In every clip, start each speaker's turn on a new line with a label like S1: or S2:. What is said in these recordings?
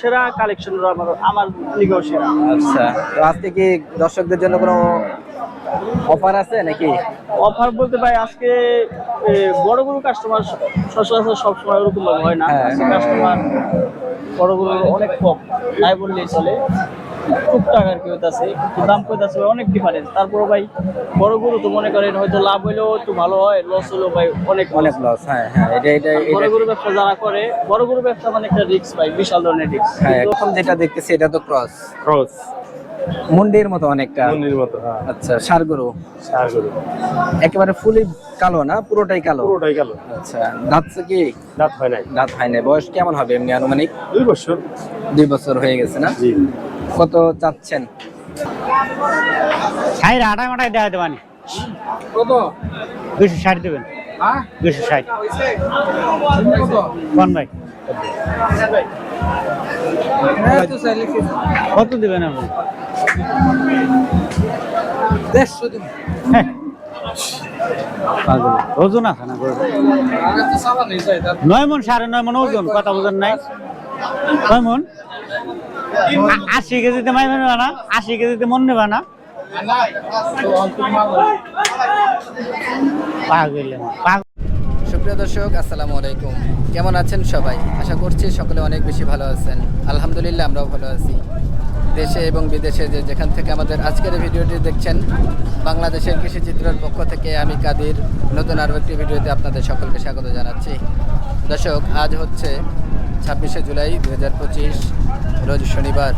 S1: সেরা কালেকশন আমার লিগেও সেরা।
S2: আচ্ছা, তো আজকে কি দর্শকদের জন্য কোনো অফার আছে নাকি?
S1: অফার বলতে ভাই আজকে বড় গরু কাস্টমার সচরাচর সবসময় ওরকম ভাবে হয় না। কাস্টমার বড় গরু অনেক কম, তাই বললেই চলে। টুকটাক আর কি হইতাছে, দাম কইতাছে অনেক ডিফারেন্স। তারপর ভাই বড় গরু তো মনে করেন হয়তো লাভ হইলেও একটু ভালো হয়, লস হলেও ভাই অনেক
S2: লস। হ্যাঁ,
S1: বড় গরু ব্যবসা যারা করে, বড় গরু ব্যবসা মানে একটা রিস্ক ভাই, বিশাল ধরনের রিস্ক।
S2: এখন যেটা দেখতেছি এটা তো ক্রস মুন্ডির মতো অনেকটা।
S3: মুন্ডির মতো।
S2: আচ্ছা, ষাঁড় গরু একেবারে ফুলি কালো না? পুরোটাই কালো?
S3: পুরোটাই কালো।
S2: আচ্ছা, দাঁত কি?
S3: দাঁত হয় নাই।
S2: দাঁত হয় না। বয়স কেমন হবে এমনি আনুমানিক?
S3: 2 বছর।
S2: 2 বছর হয়ে গেছে না?
S3: জি।
S2: কত চাচ্ছেন?
S1: ছাইরা আটাই মাটাই দেওয়া দেবানি।
S2: কত?
S1: 260 দেবেন।
S2: হ্যাঁ,
S1: 260
S2: কত?
S1: কোন ভাই? কত দেবেন আপনি?
S2: 150 দিন।
S1: ওজন আছে না? 9 মণ 9.5 মণ ওজন, কথা বুঝেন নাই? 9 মণ 80 কেজিতে মাই নেবা না? 80 কেজিতে মন নেবা না?
S2: সুপ্রিয় দর্শক, আসসালামু আলাইকুম। কেমন আছেন সবাই? আশা করছি সকলে অনেক বেশি ভালো আছেন। আলহামদুলিল্লাহ, আমরাও ভালো আছি। দেশে এবং বিদেশে যেখান থেকে আমাদের আজকের ভিডিওটি দেখছেন, বাংলাদেশের কৃষি চিত্রের পক্ষ থেকে আমি কাদির নতুন আরও একটি ভিডিওতে আপনাদের সকলকে স্বাগত জানাচ্ছি। দর্শক, আজ হচ্ছে 26শে জুলাই 2025, রোজ শনিবার।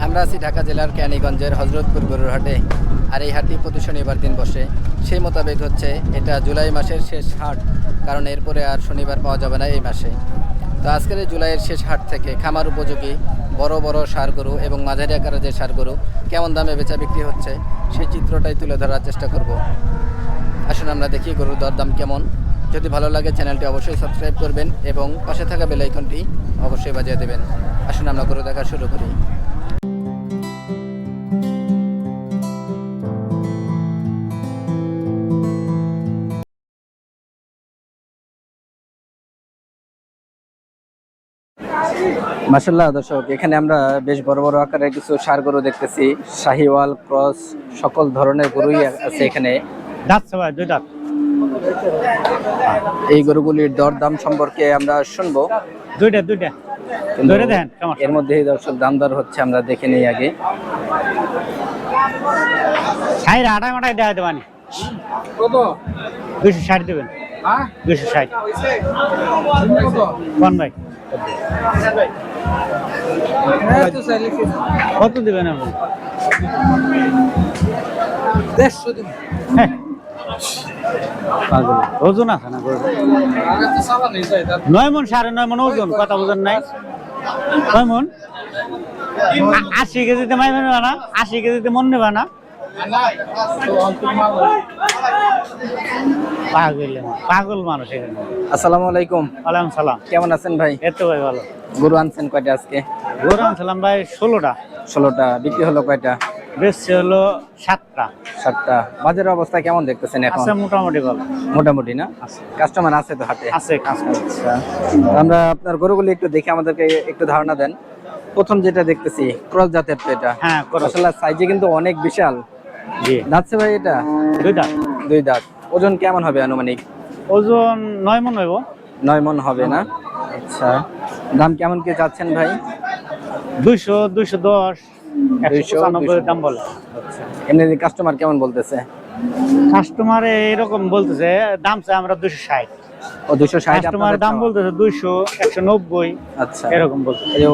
S2: আমরা আছি ঢাকা জেলার ক্যানিগঞ্জের হজরতপুর গরুর হাটে। আর এই হাটটি প্রতি শনিবার দিন বসে। সেই মোতাবেক হচ্ছে এটা জুলাই মাসের শেষ হাট, কারণ এরপরে আর শনিবার পাওয়া যাবে না এই মাসে। তো আজকের এই জুলাইয়ের শেষ হাট থেকে খামার উপযোগী বড় বড় ষাঁড় গরু এবং মাঝারি আকারের যে ষাঁড় গরু কেমন দামে বেচা বিক্রি হচ্ছে সেই চিত্রটাই তুলে ধরার চেষ্টা করব। আসুন আমরা দেখি গরুর দরদাম কেমন। যদি ভালো লাগে চ্যানেলটি অবশ্যই সাবস্ক্রাইব করবেন এবং পাশে থাকা বেল আইকনটি অবশ্যই বাজিয়ে দেবেন। আসুন আমরা গরু দেখা শুরু করি। মাশাআল্লাহ দর্শক, এখানে আমরা বেশ বড় বড় আকারের কিছু ষাঁড় গরু দেখতেছি। শাহিওয়াল, ক্রস, সকল ধরনের গরুই আছে এখানে।
S1: দাঁত সবাই 2 দাঁত।
S2: এই গরুগুলির দরদাম সম্পর্কে আমরা শুনবো।
S1: দুইটা ধরে দেন।
S2: এর মধ্যে দর্শক দাম দর হচ্ছে, আমরা দেখে নিই আগে।
S1: ছাইরা আটাই মাটাই দেওয়া দেবানি।
S2: কত?
S1: 260 দেবেন।
S2: হ্যাঁ,
S1: 260
S2: কত?
S1: কোন ভাই? কত দেবেন আপনি?
S2: 150 দিন।
S1: ওজন আছে না? 9 মণ 9.5 মণ ওজন, কথা বুঝেন নাই? 9 মণ 80 কেজিতে মাই নেবা না? 80 কেজিতে মন নেবা না? পাগল মানুষ এখানে।
S2: আসসালামু আলাইকুম।
S1: ওয়ালাইকুম সালাম।
S2: কেমন আছেন ভাই?
S1: এত ভাই ভালো।
S2: গরু আনছেন কয়টা আজকে?
S1: গরু আনছিলাম ভাই 16টা।
S2: 16টা। বিক্রি হলো কয়টা?
S1: বেশি হলো 7টা।
S2: 7টা। বাজারের অবস্থা কেমন দেখতেছেন এখন?
S1: আছে মোটামুটি ভালো।
S2: মোটামুটি না? কাস্টমার আছে তো হাটে?
S1: আছে কাস্টমার।
S2: আচ্ছা, আমরা আপনার গরুগুলি একটু দেখে আমাদেরকে একটু ধারণা দেন। প্রথম যেটা দেখতেছি ক্রস জাতের তো এটা।
S1: হ্যাঁ,
S2: মাশাআল্লাহ, সাইজে কিন্তু অনেক বিশাল।
S1: জি।
S2: দাঁতছে ভাই এটা?
S1: 2 দাঁত।
S2: 2 দাঁত। ওজন কেমন হবে আনুমানিক?
S1: ওজন 9 মণ হইব।
S2: 9 মণ হবে না? আচ্ছা, দাম কেমন কি চাচ্ছেন ভাই?
S1: 200, 210, 195 দাম বলে।
S2: আচ্ছা, এমনি কাস্টমার কেমন বলতেছে?
S1: কাস্টমার এরকম বলতেছে, দাম চাই আমরা 260।
S2: ও 260।
S1: কাস্টমার দাম বলতেছে 200, 190।
S2: আচ্ছা,
S1: এরকম বলতেছে।
S2: এই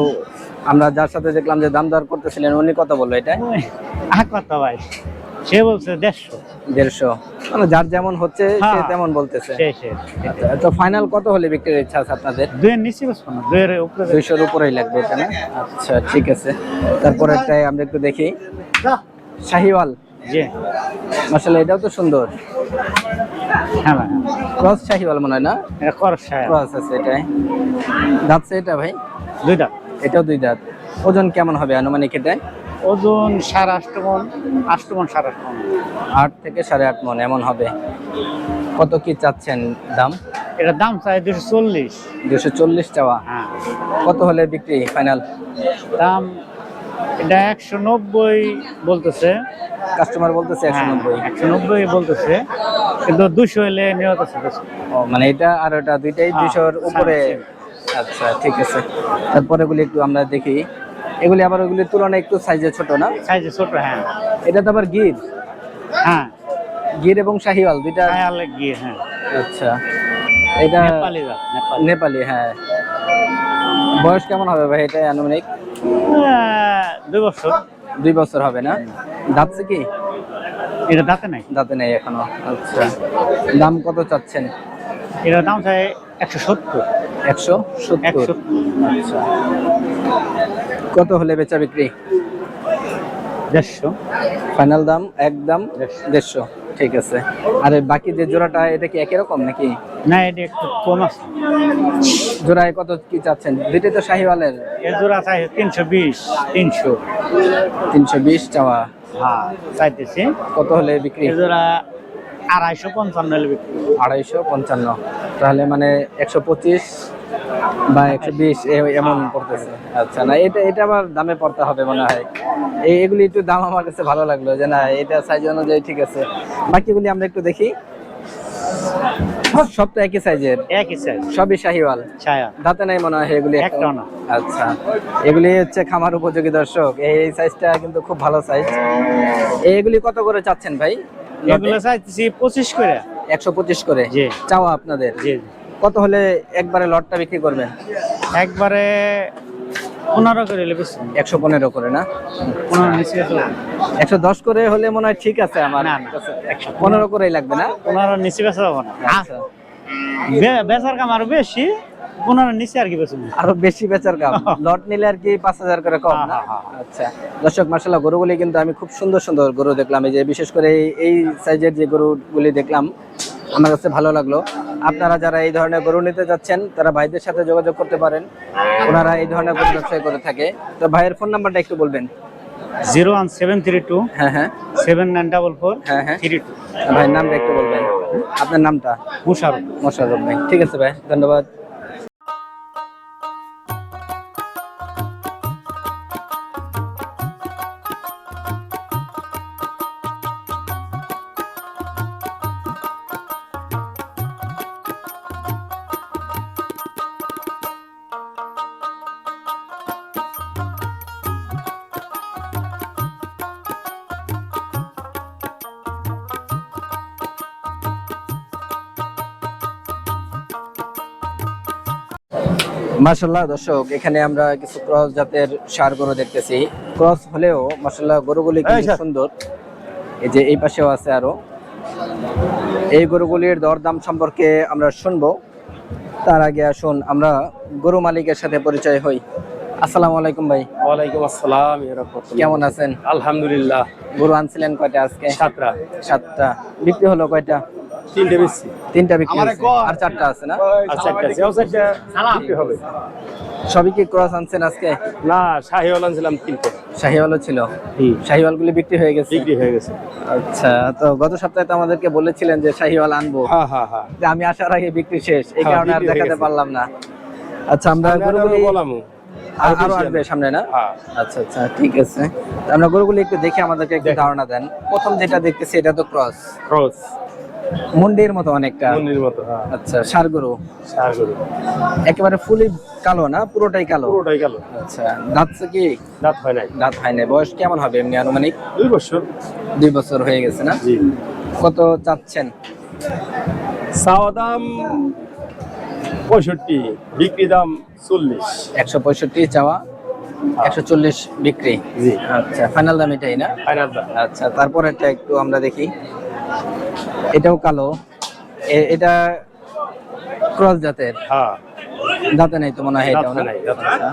S2: আমরা যার সাথে দেখলাম যে দাম দর করতেছিলেন, উনি কত বললো এটা?
S1: কথা ভাই, সে বলছে 150।
S2: 150, মানে যার যেমন হচ্ছে সে তেমন বলতেছে। আচ্ছা, তো ফাইনাল কত হলে বিক্রির ইচ্ছা আছে আপনাদের?
S1: 2 এর নিচে বসবো না, 2 এর উপরে।
S2: 200 এর উপরেই লাগবে এটা না? আচ্ছা, ঠিক আছে। তারপরে একটাই আমরা একটু দেখি, শাহিওয়াল।
S1: জি।
S2: মাশাআল্লাহ, এটাও তো সুন্দর।
S1: হ্যাঁ ভাই,
S2: ক্রস শাহিওয়াল মনে হয় না?
S1: এটা ক্রস শাহিওয়াল।
S2: ক্রস আছে এটাই। দাঁতছে এটা ভাই?
S1: 2 দাঁত।
S2: এটাও 2 দাঁত। ওজন কেমন হবে আনুমানিক এটা?
S1: ওজন 8.5 মণ, 8 মণ 8.5 মণ।
S2: 8 থেকে 8.5 মণ এমন হবে। কত কি চাচ্ছেন দাম?
S3: এটা দাম চাই 240।
S2: 240 চাওয়া।
S3: হ্যাঁ,
S2: কত হলে বিক্রি ফাইনাল?
S3: দাম এটা 190 বলতেছে।
S2: কাস্টমার বলতেছে 190।
S3: 190 বলতেছে, কিন্তু 200 হলে নিয়ত আছে।
S2: ও মানে এটা আর ওটা দুইটাই 200-র উপরে। আচ্ছা ঠিক আছে। তারপরে এগুলি একটু আমরা দেখি, এগুলি আবার ওগুলির তুলনায় একটু সাইজে ছোট না?
S3: সাইজে ছোট। হ্যাঁ
S2: এটা তো আবার গির।
S3: হ্যাঁ,
S2: গির এবং শাহিওয়াল দুইটা।
S3: শাহিওয়াল গির। হ্যাঁ,
S2: আচ্ছা এটা
S3: নেপালি জাত, নেপালি।
S2: নেপালি। হ্যাঁ, বয়স কেমন হবে ভাই এটা আনুমানিক?
S3: 2 বছর।
S2: 2 বছর হবে না? দাঁতছে কি?
S3: এটা দাঁতে নাই।
S2: দাঁতে নেই এখনো। আচ্ছা, দাম কত চাচ্ছেন?
S3: এটার দাম চাই 170।
S2: 170। আচ্ছা, কত হলে বেচা বিক্রি?
S3: 150।
S2: ফাইনাল দাম একদম 150। ঠিক আছে। আর এই বাকি যে জোড়াটা, এটা কি একই রকম নাকি?
S3: না, এটা একটু কম আছে।
S2: জোড়ায় কত কি চাচ্ছেন? দুইটাই তো শাহিওয়ালের।
S3: এর জোড়া চাই 320। 300।
S2: 320 চাওয়া।
S3: হ্যাঁ, চাইতেছি।
S2: কত হলে বিক্রি?
S3: এর জোড়া 255 হলে বিক্রি।
S2: 255। তাহলে মানে 125 বা 120 এমন পড়তেছে। আচ্ছা, না এটা এটা আবার দামে পড়তে হবে মনে হয়। এগুলি একটু দাম আমার কাছে ভালো লাগলো, যে না এটা সাইজ অনুযায়ী ঠিক আছে। বাকিগুলি আমরা একটু দেখি। সব তো একই সাইজের,
S3: একই সাইজ।
S2: সবই শাহিওয়াল।
S3: ছায়া
S2: দাঁতে নাই মনে হয় এগুলি
S3: একটাও না।
S2: আচ্ছা, এগুলি হচ্ছে খামার উপযোগী দর্শক। এই সাইজটা কিন্তু খুব ভালো সাইজ। এগুলি কত করে চাচ্ছেন ভাই?
S3: এগুলো চাইতেছি 25 করে।
S2: 125 করে
S3: জি।
S2: চাওয়া আপনাদের?
S3: জি।
S2: কত হলে একবারে লটটা বিক্রি করবেন?
S3: একবারে 15 করে হলে বেশি।
S2: 115 করে না?
S3: 15 নিচে তো
S2: 110 করে হলে মনে হয় ঠিক আছে আমার।
S3: না, না।
S2: 15 করেই লাগবে না?
S3: 15 নিচে বেচা যাবে না।
S2: আচ্ছা,
S3: বেচার কাম আরো বেশি, 15 নিচে আর কি বেচুন।
S2: আরো বেশি বেচার কাম। লট নিলে আর কি 5000 করে কম না? আচ্ছা দর্শক, মাশাআল্লাহ গরুগুলি কিন্তু আমি খুব সুন্দর সুন্দর গরু দেখলাম। এই যে বিশেষ করে এই সাইজের যে গরুগুলি দেখলাম, আমার কাছে ভালো লাগলো। আপনারা যারা এই ধরনের গরু নিতে যাচ্ছেন, তারা ভাইদের সাথে যোগাযোগ করতে পারেন। ওনারা এই ধরনের গরু ব্যবসায় করে থাকে। তো ভাইয়ের ফোন নাম্বারটা একটু বলবেন।
S3: 01732
S2: হ্যাঁ হ্যাঁ
S3: 7944
S2: হ্যাঁ হ্যাঁ
S3: 32।
S2: ভাইয়ের নামটা একটু বলবেন, আপনার নামটা?
S3: মুশারফ।
S2: মোশাররফ ভাই। ঠিক আছে ভাই, ধন্যবাদ। মাশাআল্লাহ দর্শক, এখানে আমরা কিছু ক্রস জাতের ষাঁড় গরু দেখতেছি। ক্রস হলেও মাশাআল্লাহ গরুগুলি কিন্তু সুন্দর। এই যে এই পাশেও আছে আরো। এই গরুগুলির দরদাম সম্পর্কে আমরা শুনবো। তার আগে আসুন আমরা গরু মালিকের সাথে পরিচয় হই। আসসালামু আলাইকুম ভাই।
S4: ওয়ালাইকুম আসসালাম ওয়া রাহমাতুল্লাহ।
S2: কেমন আছেন?
S4: আলহামদুলিল্লাহ।
S2: গরু আনছিলেন কয়টা আজকে?
S4: 7টা।
S2: বিক্রি হলো কয়টা?
S4: 3টে বেশি।
S2: 3টা বিক্রি হয়েছে, আর 4টা আছে না?
S4: আচ্ছা, একটা বিক্রি হবে।
S2: সবই কি ক্রস আনছেন আজকে?
S4: না, শাহিওয়াল আনছিলাম 3টে।
S2: শাহিওয়ালও ছিল? শাহিওয়াল গুলি বিক্রি হয়ে গেছে?
S4: বিক্রি হয়ে গেছে।
S2: আচ্ছা, তো গত সপ্তাহে তো আমাদেরকে বলেছিলেন যে শাহিওয়াল আনবো।
S4: হ্যাঁ হ্যাঁ হ্যাঁ।
S2: যে আমি আসার আগে বিক্রি শেষ, এই
S4: হ্যাঁ,
S2: কারণে আর
S4: বিক্রি হয়ে
S2: দেখাতে
S4: গেছে।
S2: পারলাম না। আচ্ছা, আমরা গরুগুলি
S4: বলামু
S2: আরো আসবে সামনে না?
S4: হ্যাঁ।
S2: আচ্ছা আচ্ছা ঠিক আছে। তো আমরা গরুগুলি একটু দেখে আমাদেরকে একটু ধারণা দেন। প্রথম যেটা দেখতেছি এটা তো ক্রস,
S4: ক্রস
S2: মুন্ডির মতো অনেকটা।
S4: মন্দির মতো। হ্যাঁ,
S2: আচ্ছা, ষাঁড় গরু
S4: সার গরু
S2: একেবারে ফুলি কালো না? পুরোটাই কালো?
S4: পুরোটাই গেল।
S2: আচ্ছা, দাঁতছে কি?
S4: দাঁত হয় নাই।
S2: দাঁত হয় না। বয়স কেমন হবে এমনি আনুমানিক?
S4: 2 বছর।
S2: 2 বছর হয়ে গেছে না?
S4: জি।
S2: কত চাচ্ছেন?
S4: চাওয়া দাম 65, বিক্রি দাম 40।
S2: 165 চাওয়া, 140 বিক্রি।
S4: জি।
S2: আচ্ছা, ফাইনাল দাম এটাই না?
S4: ফাইনাল দাম।
S2: আচ্ছা, তারপর একটা একটু আমরা দেখি। এটাও কালো, এটা ক্রস জাতের।
S4: হ্যাঁ,
S2: দাঁতে নাই তো মনে হয় এটাও না?
S4: দাঁত নাই, দাঁত নাই।
S2: আচ্ছা,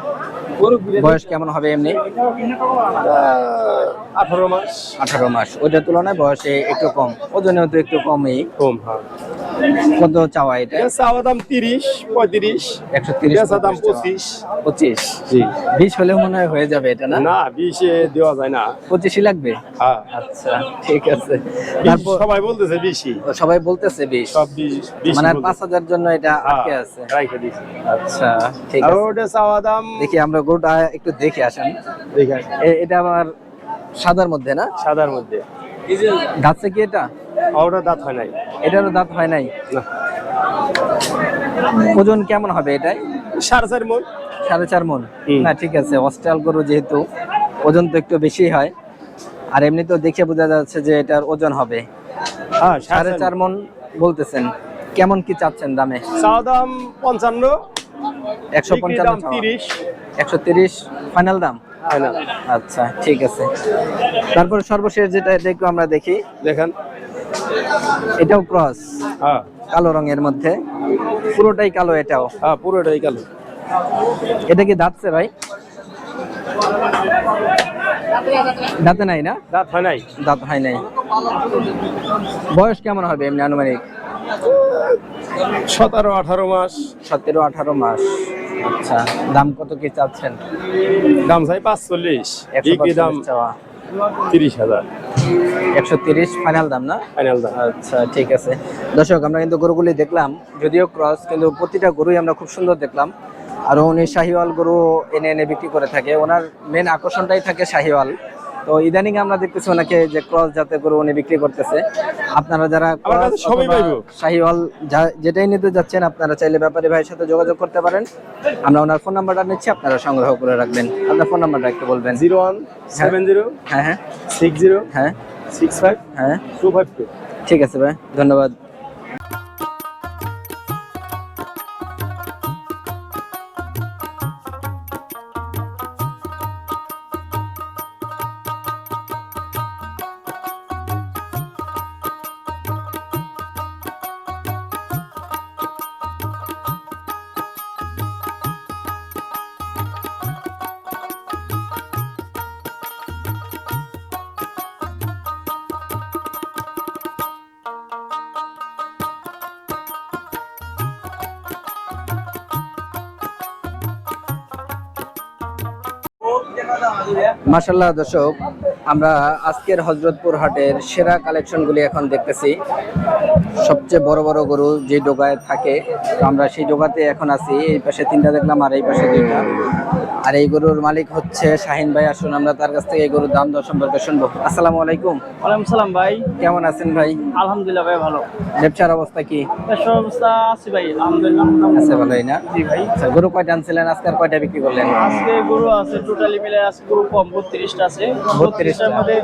S2: বয়স কেমন হবে এমনি?
S4: 18 মাস।
S2: 18 মাস। ওইটার তুলনায় বয়সে একটু কম, ওজনেও তো একটু কমই।
S4: কম। হ্যাঁ,
S2: কত চাওয়া এটা?
S4: চাওয়া দাম 30, 35,
S2: 130,
S4: বেচা দাম
S2: 25
S4: 25।
S2: 25,
S4: জি
S2: 20 হলে মনে হয় হয়ে যাবে এটা, না?
S4: না 20 এ দেওয়া যায় না।
S2: 25ই লাগবে।
S4: হ্যাঁ
S2: আচ্ছা ঠিক আছে।
S4: 20
S2: তারপর
S4: সবাই বলতেছে 20,
S2: সবাই বলতেছে 20,
S4: সব 20
S2: মানে
S4: বলতেছে।
S2: 5000 জন্য এটা আটকে আছে।
S4: রাইখে দিছি।
S2: আচ্ছা ঠিক
S4: আর
S2: আছে,
S4: ওটা চাওয়া দাম
S2: দেখি আমরা গরুটা একটু দেখে আসেন।
S4: দেখে
S2: এটা আবার সাদার মধ্যে, না?
S4: সাদার মধ্যে।
S2: দাঁতছে কি এটা?
S4: ওটা দাঁত হয় নাই।
S2: এটারও দাঁত হয় নাই।
S4: না
S2: ওজন কেমন হবে এটাই?
S4: 4.5 মণ।
S2: 4.5 মণ।
S4: হুম।
S2: না ঠিক আছে, অস্ট্রাল গরু যেহেতু ওজন তো একটু বেশি হয়, আর এমনি তো দেখে বোঝা যাচ্ছে যে এটার ওজন হবে।
S4: হ্যাঁ
S2: 4.5 মণ বলতেছেন, কেমন কি চাচ্ছেন দামে?
S4: চাওয়া দাম 55, বিক্রি
S2: 155
S4: দাম
S2: চাওয়া।
S4: 30।
S2: 130 ফাইনাল দাম।
S4: ফাইনাল।
S2: আচ্ছা ঠিক আছে। তারপর সর্বশেষ যেটা দেখবো আমরা, দেখি
S4: দেখেন।
S2: এটাও ক্রস,
S4: হ্যাঁ
S2: কালো রঙের মধ্যে, পুরোটাই কালো এটাও।
S4: হ্যাঁ পুরোটাই কালো।
S2: এটা কি দাঁতছে ভাই? দাঁতে নাই, না?
S4: দাঁত হয় নাই।
S2: দাঁত হয় নাই। বয়স কেমন হবে এমনি আনুমানিক?
S4: 17-18 মাস।
S2: 17-18 মাস। আচ্ছা, দাম কত কি চাচ্ছেন?
S4: দাম চাই 45, বিক্রি দাম
S2: 145 চাওয়া।
S4: 30,000
S2: 130 ফাইনাল দাম, না?
S4: ফাইনাল দাম।
S2: আচ্ছা ঠিক আছে। দর্শক, আমরা কিন্তু গরুগুলি দেখলাম, যদিও ক্রস, কিন্তু প্রতিটা গরুই আমরা খুব সুন্দর দেখলাম। আর উনি শাহিওয়াল গরু এনে এনে বিক্রি করে থাকে, ওনার মেন আকর্ষণটাই থাকে শাহিওয়াল। তো ইদানিং আমরা দেখতেছি ওনাকে যে ক্রস জাতের গরু উনি বিক্রি করতেছে। আপনারা যারা
S4: আমার কাছে
S2: ক্রস
S4: সবই
S2: অথবা
S4: পাইবো।
S2: শাহিওয়াল যেটাই নিতে যাচ্ছেন, আপনারা চাইলে ব্যাপারী ভাইয়ের সাথে যোগাযোগ করতে পারেন। আমরা ওনার ফোন নাম্বারটা নিচ্ছি, আপনারা সংগ্রহ করে রাখবেন। আপনার ফোন নাম্বারটা একটু বলবেন।
S4: 0170
S2: হ্যাঁ হ্যাঁ
S4: 60
S2: হ্যাঁ
S4: 65
S2: হ্যাঁ
S4: 252।
S2: ঠিক আছে ভাই, ধন্যবাদ। মাশাআল্লাহ দর্শক, আমরা আজকের হযরতপুর হাটের সেরা কালেকশনগুলি এখন দেখতেছি। সবচেয়ে বড় বড় গরু যে ডোগায় থাকে, তো আমরা সেই ডোগাতে এখন আছি। এই পাশে 3টা দেখলাম, আর এই পাশে 2টা। আর এই গরুর মালিক হচ্ছে শাহিন ভাই। আসুন আমরা তার কাছ থেকে এই গরুর দাম দর সম্পর্কে শুনবো। আসসালামু আলাইকুম।
S1: ওয়ালাইকুম সালাম ভাই।
S2: কেমন আছেন ভাই?
S1: আলহামদুলিল্লাহ ভাই, ভালো।
S2: ব্যবসার অবস্থা কি?
S1: ব্যবসার অবস্থা আছে ভাই, আলহামদুলিল্লাহ।
S2: আছে ভালোই, না?
S1: জি ভাই।
S2: আচ্ছা, গরু কয়টা আনছিলেন, আজকাল কয়টা বিক্রি করলেন?
S1: আজকে গরু আছে টোটালি মিলে, আছে গরু কম 32টা আছে। 32টার মধ্যে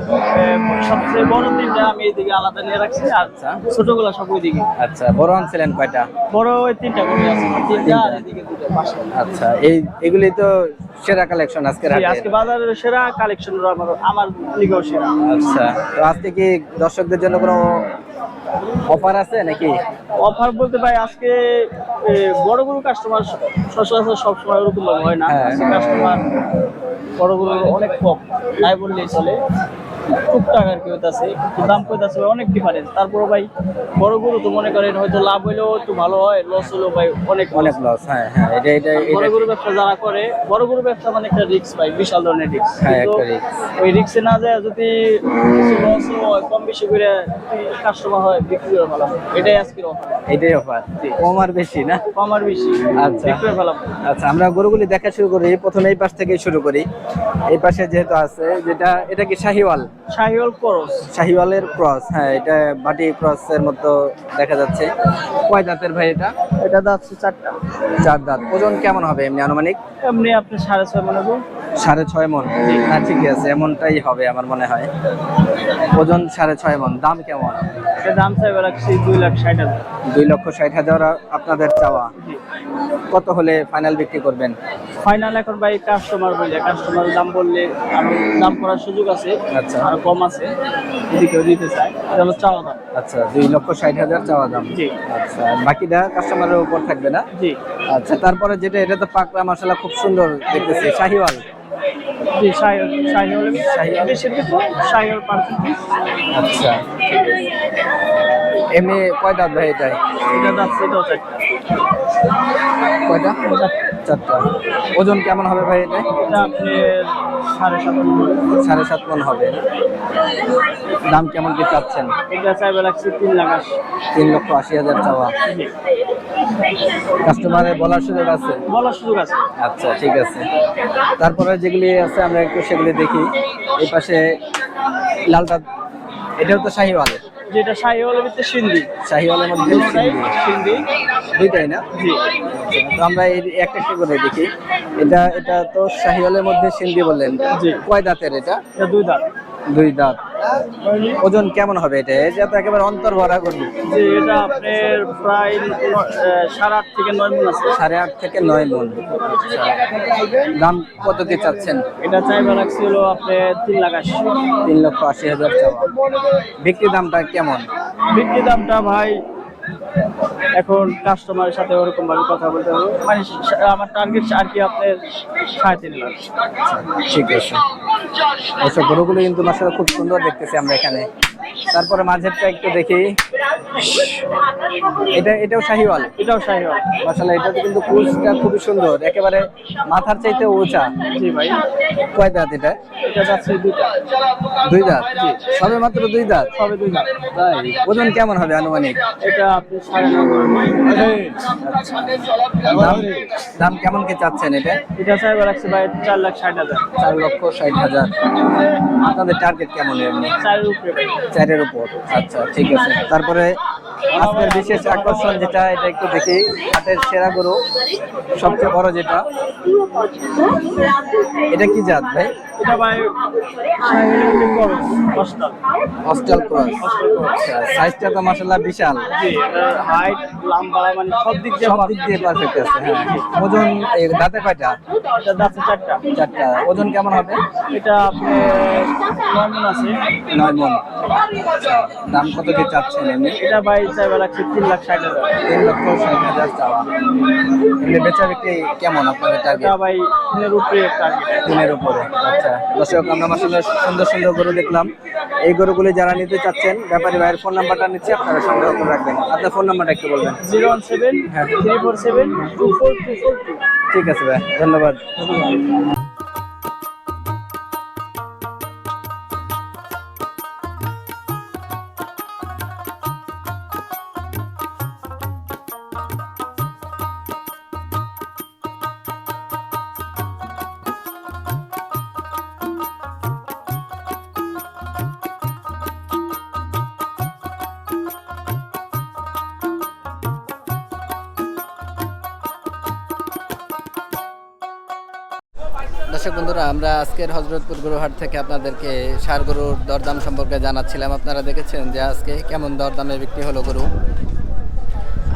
S1: সবচেয়ে বড় 3টা আমি এইদিকে আলাদা নিয়ে রাখছি, আর
S2: আচ্ছা।
S1: ছোটগুলো সব ওইদিকে।
S2: আচ্ছা, বড় আনছিলেন কয়টা?
S1: বড় ওই 3টা গরু আছে, 3টা আর এদিকে 2টা পাশে।
S2: আচ্ছা, এগুলি তো সেরা কালেকশন আজকের
S1: জি,
S2: হাটে।
S1: আজকে বাজারের সেরা কালেকশন আমার লিগেও সেরা।
S2: আচ্ছা, তো আজকে কি দর্শকদের জন্য কোনো অফার আছে নাকি?
S1: অফার বলতে ভাই, আজকে বড় গরু কাস্টমার সচরাচর সবসময় ওরকম ভাবে হয় না।
S2: হ্যাঁ।
S1: কাস্টমার বড় গরু অনেক কম, তাই বললেই চলে। টুকটাক আর কি হইতাছে, একটু দাম কইতাছে ভাই, অনেক ডিফারেন্স। তারপরে ভাই বড় গরু তো মনে করেন হয়তো লাভ হইলেও একটু ভালো হয়, লস হলেও ভাই অনেক
S2: অনেক লস। হ্যাঁ হ্যাঁ, এটা
S1: বড় গরু ব্যবসা যারা করে, বড় গরু ব্যবসা মানে একটা রিস্ক ভাই, বিশাল ধরনের রিস্ক।
S2: হ্যাঁ, একটা risk।
S1: ওই রিস্কে না যায় যদি কিছু লস হয়, কম বেশি করে কাস্টমার হয়, বিক্রি করে ফেলাম। এটাই আজকের অফার।
S2: এটাই অফার, কম আর বেশি, না?
S1: কম আর বেশি,
S2: আচ্ছা।
S1: বিক্রি করে ফেলাম।
S2: আচ্ছা, আমরা গরুগুলি দেখা শুরু করি। প্রথমে এই পাশ থেকেই শুরু করি। এই পাশে যেহেতু আছে, এটা কি শাহিওয়াল?
S1: শাহিওয়াল ক্রস।
S2: শাহিওয়ালের ক্রস, হ্যাঁ, এটা বাটি ক্রসের মতো দেখা যাচ্ছে। কয় দাঁতের ভাই এটা?
S1: এটা যাচ্ছে 4টা।
S2: 4 দাঁত। ওজন কেমন হবে এমনি আনুমানিক?
S1: এমনি আপনি 6.5 মনে করুন।
S2: 6.5 মণ। না ঠিক আছে, এমনটাই হবে আমার মনে হয়। ওজন 6.5 মণ। দাম কেমন?
S1: এটা দাম চাইবে রাখছি 2,60,000।
S2: 2,60,000 আপনাদের চাওয়া। কত হলে ফাইনাল বিক্রি করবেন?
S1: ফাইনাল এখন ভাই কাস্টমার বললে, কাস্টমার দাম বললে আরো দাম করার সুযোগ আছে।
S2: আচ্ছা।
S1: আর কম আছে যদি কেউ দিতে চায়, এটা হলো চাওয়া দাম।
S2: আচ্ছা, 2,60,000 চাওয়া দাম।
S1: জি।
S2: আচ্ছা, বাকিটা কাস্টমারের উপর থাকবে, না?
S1: জি।
S2: আচ্ছা, তারপরে যেটা, এটা তো পাকড়া মাশাআল্লাহ খুব সুন্দর দেখতেছি, শাহিওয়াল।
S1: জি শাহি হলে দেশের ভিতরে শাহি হল পার্সেন্টেজ।
S2: আচ্ছা এমনি কয় দাঁত ভাই এটাই?
S1: এটা যাচ্ছে এটাও চারটা।
S2: কয়টা? চারটা। ওজন কেমন হবে ভাই এটা?
S1: এটা আপনি 7.5
S2: 7.5 মণ হবে। দাম কেমন কি চাচ্ছেন?
S1: এটা চাইবে লাগছে 3,80,000।
S2: 3,80,000 চাওয়া।
S1: জি।
S2: কাস্টমারের বলার সুযোগ আছে?
S1: বলার সুযোগ আছে।
S2: আচ্ছা ঠিক আছে। তারপরে যেগুলি আছে আমরা একটু সেগুলি দেখি। এই পাশে লালটা, এটাও তো শাহিওয়াল।
S1: যেটা শাহি হলের ভিতরে সিন্ধি।
S2: শাহিওয়ালের মধ্যে
S1: দুটাই সিন্ধি।
S2: দুইটাই না?
S1: জি।
S2: তো আমরা এই একটা একটা করে দেখি। এটা তো শাহিওয়ালের মধ্যে সিন্ধি বললেন।
S1: জি।
S2: কয় দাঁতের এটা?
S1: এটা 2 দাঁত।
S2: 2 দাঁত। ওজন কেমন হবে এটা? এটা তো একেবারে অন্তর ভরা করবে।
S1: যে এটা আপনার প্রায় 8.5 থেকে 9 মণ আছে।
S2: 8.5 থেকে 9 মণ। দাম কত কি চাচ্ছেন?
S1: এটা চাইবে লাগছে হলো আপনার 3,80,000।
S2: 3,80,000 চাওয়া। বিক্রি দামটা কেমন?
S1: বিক্রি দামটা ভাই এখন কাস্টমারের সাথে ওরকম ভাবে কথা বলতে হবে। মানে আমার টার্গেট আর কি আপনার 3.5 লাখ।
S2: ঠিক আছে। আচ্ছা গরুগুলো কিন্তু মাসাল্লাহ খুব সুন্দর দেখতেছি আমরা এখানে। তারপরে মাঝেরটা একটু দেখি। এটাও শাহিওয়াল।
S1: এটাও শাহি হল।
S2: মাসাল্লাহ এটা কিন্তু কুচটা খুবই সুন্দর, একেবারে মাথার চাইতে উঁচা।
S1: জি ভাই।
S2: কয় দাঁত এটা?
S1: এটা যাচ্ছে 2টা।
S2: 2 দাঁত। সবে মাত্র 2 দাঁত।
S1: সবে 2 দাঁত।
S2: তাই ওজন কেমন হবে আনুমানিক?
S1: এটা আপনি 9.5।
S2: দাম দাম কেমন কি চাচ্ছেন এটা?
S1: এটা চাইবে লাগছে ভাই 4,60,000।
S2: 4,60,000। আপনাদের টার্গেট কেমন এমনি?
S1: 4 উপরে ভাই।
S2: 4-এর উপর। আচ্ছা ঠিক আছে। তারপরে আজকের বিশেষ আকর্ষণ যেটা, এটা একটু দেখি। হাটের সেরা গরু, সবচেয়ে বড় যেটা, এটা কি জাত ভাই?
S1: এটা ভাই শাহিওয়ালের বড় অস্টাল।
S2: Austral cross. আচ্ছা সাইজটা তো মাশাআল্লাহ বিশাল।
S1: জি, এটার হাইট লম্বা মানে সব দিক দিয়ে
S2: সব দিক দিয়ে পারফেক্ট আছে। হ্যাঁ। ওজন দাঁতে কয়টা?
S1: এটা যাচ্ছে 4টা।
S2: 4টা। ওজন কেমন হবে?
S1: এটা আপনি 9 মণ আছে।
S2: 9 মণ। দাম কত কি চাচ্ছেন এমনি?
S1: এটা ভাই চাইবে লাগছে 3,60,000।
S2: 3,60,000 চাওয়া। এমনি বেচা বিক্রি কেমন আপনাদের টার্গেট?
S1: এটা ভাই 3 উপরে টার্গেট।
S2: 3-এর উপরে। আচ্ছা দর্শক আমরা মাসাল্লাহ সুন্দর সুন্দর গরু দেখলাম। এই গরুগুলি যারা নিতে চাচ্ছেন, ব্যাপারী ভাইয়ের ফোন নাম্বারটা নিচ্ছে, আপনারা সংগ্রহ করে রাখবেন। আপনার ফোন নাম্বারটা একটু বলবেন।
S1: 017 347 24242।
S2: ঠিক আছে ভাই, ধন্যবাদ। দর্শক বন্ধুরা, আমরা আজকের হযরতপুর গরুহাট থেকে আপনাদেরকে ষাঁড় গরুর দরদাম সম্পর্কে জানাচ্ছিলাম। আপনারা দেখেছেন যে আজকে কেমন দরদামে বিক্রি হলো গরু।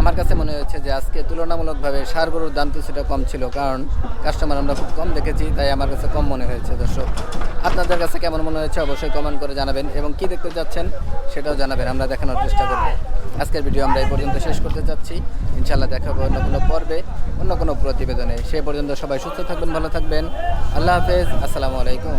S2: আমার কাছে মনে হয়েছে যে আজকে তুলনামূলকভাবে ষাঁড় গরুর দাম কিছুটা কম ছিল, কারণ কাস্টমার আমরা খুব কম দেখেছি, তাই আমার কাছে কম মনে হয়েছে। দর্শক আপনাদের কাছে কেমন মনে হয়েছে অবশ্যই কমেন্ট করে জানাবেন, এবং কি দেখতে যাচ্ছেন সেটাও জানাবেন, আমরা দেখানোর চেষ্টা করব। আজকের ভিডিও আমরা এই পর্যন্ত শেষ করতে চাচ্ছি। ইনশাআল্লাহ দেখা হবে অন্য কোনো পর্বে, অন্য কোনো প্রতিবেদনে। সেই পর্যন্ত সবাই সুস্থ থাকবেন, ভালো থাকবেন। আল্লাহ হাফেজ, আসসালামু আলাইকুম।